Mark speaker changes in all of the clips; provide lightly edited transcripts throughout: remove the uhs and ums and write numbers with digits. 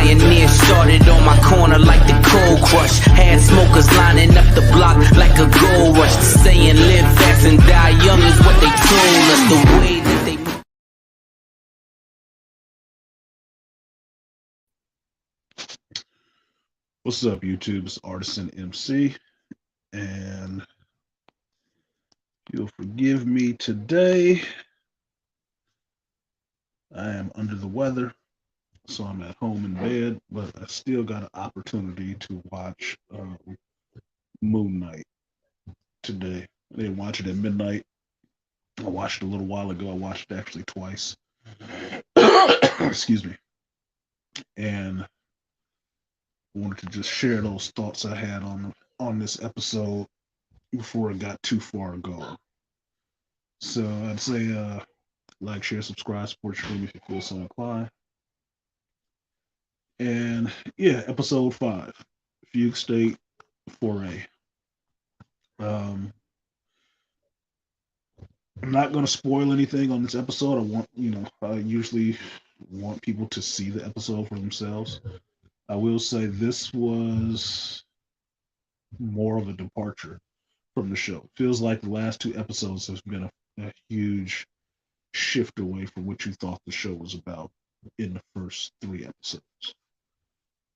Speaker 1: pioneer. Started on my corner like the cold crush. Had smokers lining up the block like a gold rush. The saying live fast and die young is what they told us. The way that they
Speaker 2: What's up, YouTube? It's Artisan MC, and you'll forgive me today. I am under the weather, so I'm at home in bed, but I still got an opportunity to watch Moon Knight today. I didn't watch it at midnight. I watched it a little while ago. I watched it actually twice. Excuse me. And wanted to just share those thoughts I had on this episode before it got too far gone. So I'd say like, share, subscribe, support your stream if you feel so inclined. And yeah, episode 5, Fugue State Foray. Um, I'm not going to spoil anything on this episode. I usually want people to see the episode for themselves. I will say this was more of a departure from the show. Feels like the last 2 episodes has been a huge shift away from what you thought the show was about in the first 3 episodes.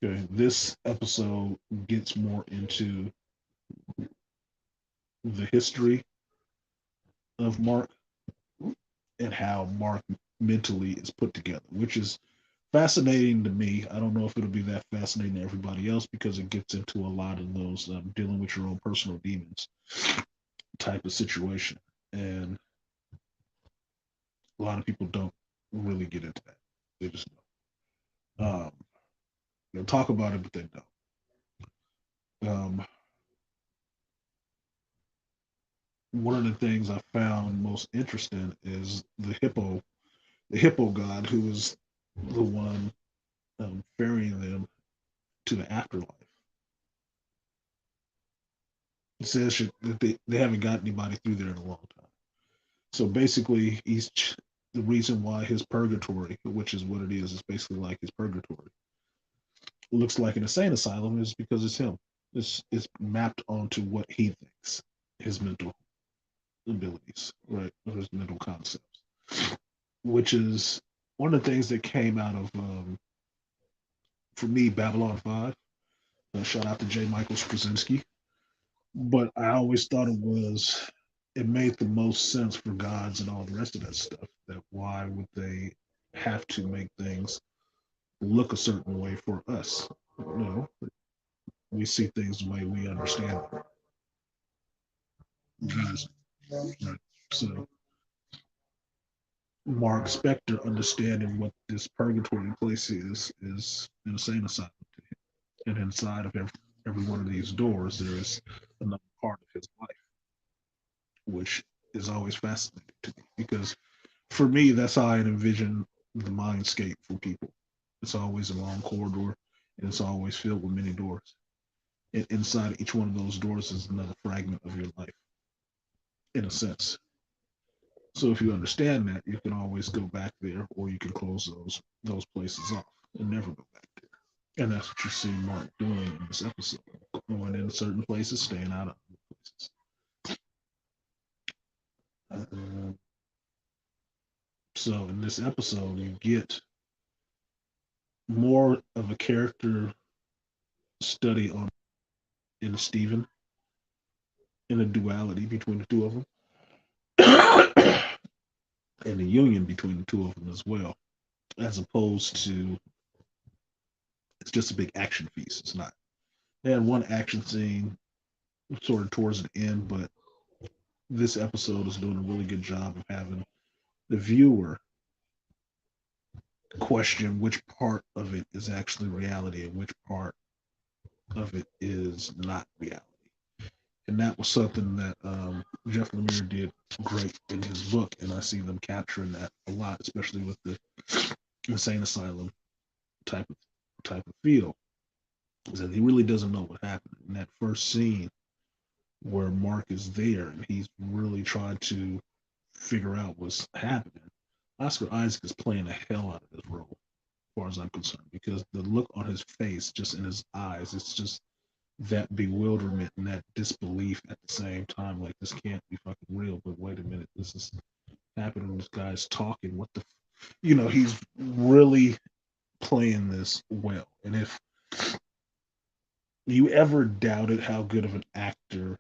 Speaker 2: Okay, this episode gets more into the history of Mark and how Mark mentally is put together, which is fascinating to me. I don't know if it'll be that fascinating to everybody else because it gets into a lot of those dealing with your own personal demons type of situation. And a lot of people don't really get into that. They just don't. They'll talk about it, but they don't. One of the things I found most interesting is the hippo god, who is the one ferrying them to the afterlife. It says that they haven't got anybody through there in a long time. So basically, the reason why his purgatory, which is what it is basically like his purgatory, looks like an insane asylum, is because it's him. It's mapped onto what he thinks, his mental abilities, right, or his mental concepts, which is one of the things that came out of, for me, Babylon 5. Shout out to J. Michael Straczynski. But I always thought it made the most sense for gods and all the rest of that stuff. That why would they have to make things look a certain way for us? No, we see things the way we understand them. Right. So Mark Spector understanding what this purgatory place is an insane asylum to him. And inside of every one of these doors, there is another part of his life, which is always fascinating to me because for me, that's how I envision the mindscape for people. It's always a long corridor and it's always filled with many doors. And inside each one of those doors is another fragment of your life, in a sense. So if you understand that, you can always go back there or you can close those places off and never go back there. And that's what you see Mark doing in this episode. Going in certain places, staying out of other places. So in this episode, you get more of a character study on in Stephen, in the duality between the two of them, and the union between the two of them as well, as opposed to it's just a big action feast. It's not. They had one action scene sort of towards the end, but this episode is doing a really good job of having the viewer question which part of it is actually reality and which part of it is not reality. And that was something that Jeff Lemire did great in his book, and I see them capturing that a lot, especially with the insane asylum type of feel. Is that he really doesn't know what happened in that first scene where Mark is there and he's really trying to figure out what's happening. Oscar Isaac is playing the hell out of this role. far as I'm concerned, because the look on his face, just in his eyes, it's just that bewilderment and that disbelief at the same time. Like, this can't be fucking real. But wait a minute, this is happening. This guy's talking. What the, he's really playing this well. And if you ever doubted how good of an actor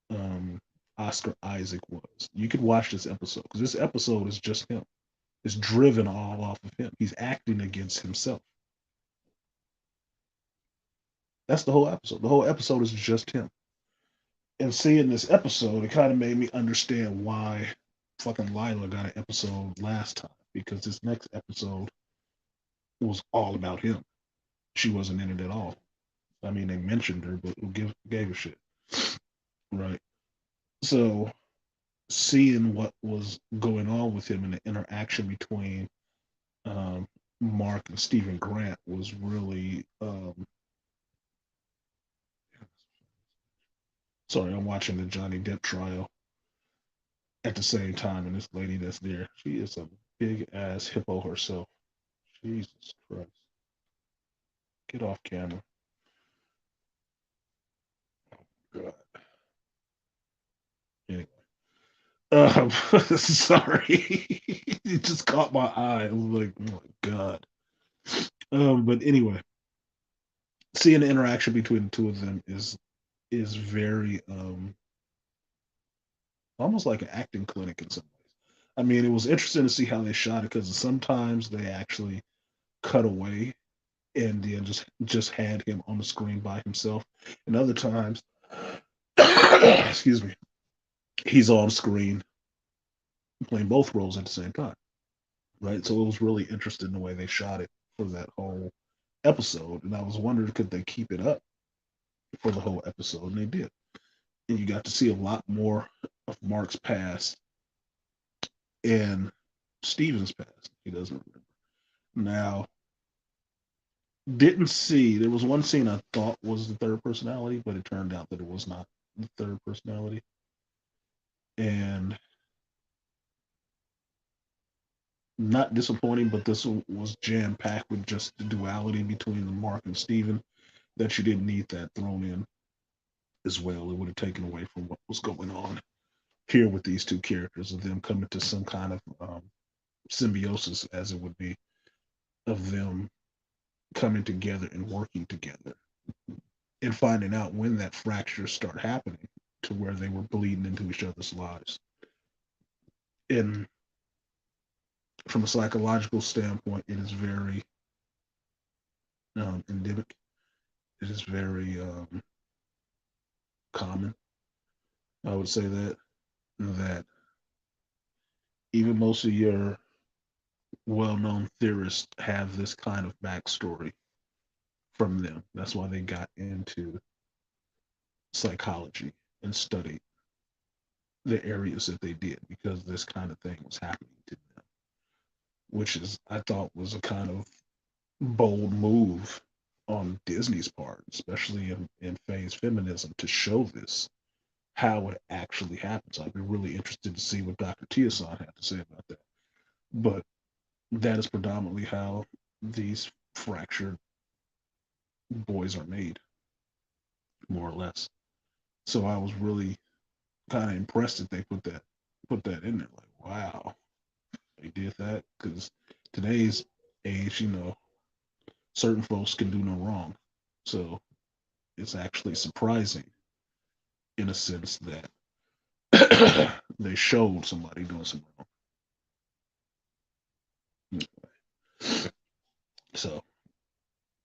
Speaker 2: um, Oscar Isaac was, you could watch this episode, because this episode is just him. It's driven all off of him. He's acting against himself. That's the whole episode. The whole episode is just him. And seeing this episode, it kind of made me understand why fucking Lila got an episode last time, because this next episode was all about him. She wasn't in it at all. I mean, they mentioned her, but who gave a shit, right? So seeing what was going on with him and the interaction between um, Mark and Stephen Grant was really. Sorry, I'm watching the Johnny Depp trial at the same time, and this lady that's there, she is a big ass hippo herself. Jesus Christ. Get off camera. God. Anyway. Sorry. It just caught my eye. I was like, oh my God. But anyway, seeing the interaction between the two of them is very almost like an acting clinic in some ways. I mean, it was interesting to see how they shot it, because sometimes they actually cut away and then just had him on the screen by himself, and other times, excuse me, he's on screen playing both roles at the same time, right? So it was really interesting the way they shot it for that whole episode, and I was wondering, could they keep it up for the whole episode, and they did. And you got to see a lot more of Mark's past and Steven's past. He doesn't remember. Now, didn't see, there was one scene I thought was the third personality, but it turned out that it was not the third personality. And not disappointing, but this was jam packed with just the duality between the Mark and Steven, that you didn't need that thrown in as well. It would have taken away from what was going on here with these two characters, of them coming to some kind of symbiosis, as it would be, of them coming together and working together, and finding out when that fracture start happening, to where they were bleeding into each other's lives. And from a psychological standpoint, it is very endemic. It is very common. I would say that even most of your well-known theorists have this kind of backstory from them. That's why they got into psychology and studied the areas that they did, because this kind of thing was happening to them, which is, I thought, was a kind of bold move on Disney's part, especially in phase feminism, to show this, how it actually happens. I'd be really interested to see what Dr. Tiasan had to say about that. But that is predominantly how these fractured boys are made, more or less. So I was really kind of impressed that they put that in there. Like, wow, they did that, because today's age, certain folks can do no wrong. So it's actually surprising, in a sense, that they showed somebody doing some wrong. So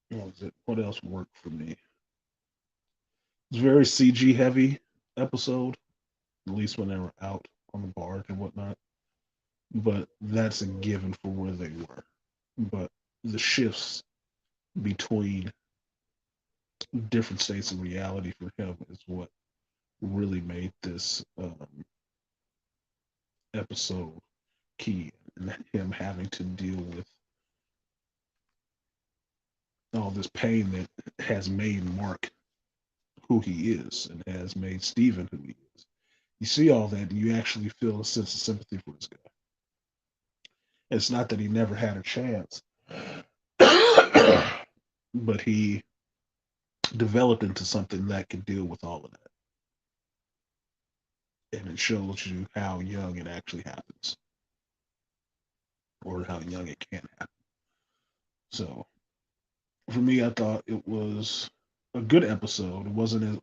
Speaker 2: what was it? What else worked for me? It's very CG heavy episode, at least when they were out on the barge and whatnot. But that's a given for where they were. But the shifts between different states of reality for him is what really made this episode key, and him having to deal with all this pain that has made Mark who he is, and has made Steven who he is. You see all that, and you actually feel a sense of sympathy for this guy. It's not that he never had a chance but he developed into something that could deal with all of that. And it shows you how young it actually happens, or how young it can happen. So for me, I thought it was a good episode. It wasn't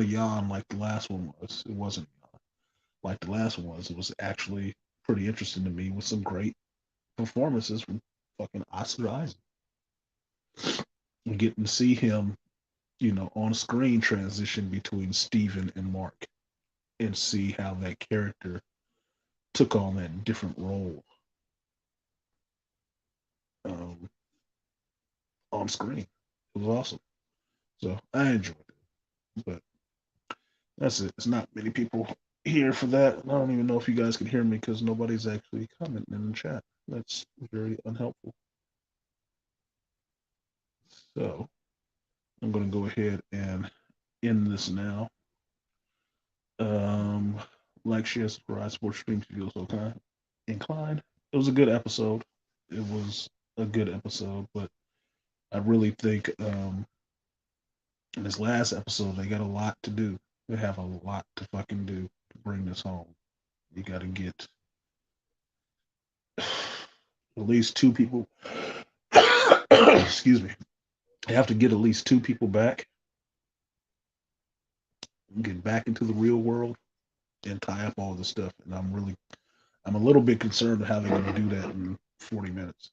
Speaker 2: a yawn like the last one was. It wasn't a yawn like the last one was. It was actually pretty interesting to me with some great performances from fucking Oscar Isaac. And getting to see him, on screen transition between Steven and Mark, and see how that character took on that different role um, on screen. It was awesome. So I enjoyed it. But that's it. It's not many people here for that. I don't even know if you guys can hear me because nobody's actually commenting in the chat. That's very unhelpful. So I'm going to go ahead and end this now. Like, share, subscribe, support stream if you feel so inclined. It was a good episode. It was a good episode, but I really think in this last episode they got a lot to do. They have a lot to fucking do to bring this home. You got to get at least 2 people. Excuse me. You have to get at least 2 people back, get back into the real world, and tie up all this stuff. And I'm a little bit concerned how they're going to do that in 40 minutes.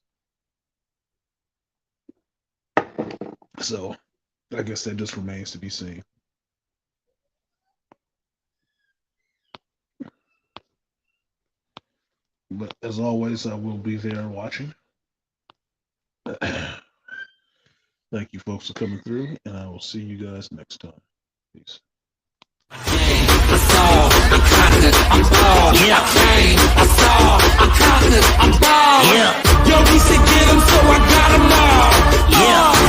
Speaker 2: So I guess that just remains to be seen. But as always, I will be there watching. Thank you folks for coming through, and I will see you guys next time. Peace.
Speaker 1: Yo, we said get 'em, so I got 'em all. Yeah.